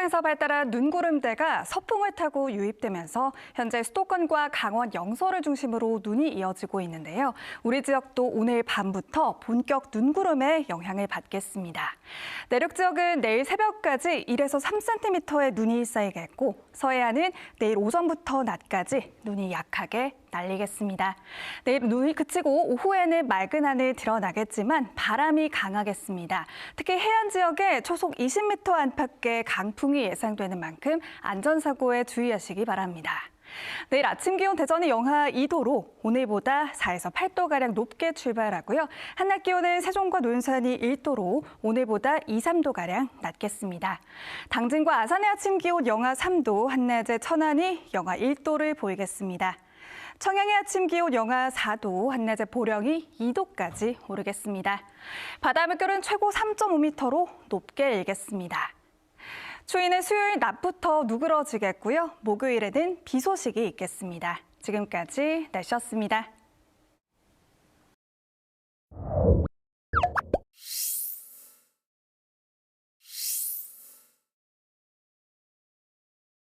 북한에서 발달한 눈구름대가 서풍을 타고 유입되면서 현재 수도권과 강원 영서를 중심으로 눈이 이어지고 있는데요. 우리 지역도 오늘 밤부터 본격 눈구름의 영향을 받겠습니다. 내륙 지역은 내일 새벽까지 1에서 3cm의 눈이 쌓이겠고 서해안은 내일 오전부터 낮까지 눈이 약하게 날리겠습니다. 내일 눈이 그치고 오후에는 맑은 하늘 드러나겠지만 바람이 강하겠습니다. 특히 해안 지역에 초속 20m 안팎의 강풍이 예상되는 만큼 안전사고에 주의하시기 바랍니다. 내일 아침 기온 대전이 영하 2도로 오늘보다 4에서 8도가량 높게 출발하고요. 한낮 기온은 세종과 논산이 1도로 오늘보다 2, 3도가량 낮겠습니다. 당진과 아산의 아침 기온 영하 3도, 한낮에 천안이 영하 1도를 보이겠습니다. 청양의 아침 기온 영하 4도, 한낮에 보령이 2도까지 오르겠습니다. 바다 물결은 최고 3.5m로 높게 일겠습니다. 추위는 수요일 낮부터 누그러지겠고요. 목요일에는 비 소식이 있겠습니다. 지금까지 날씨였습니다.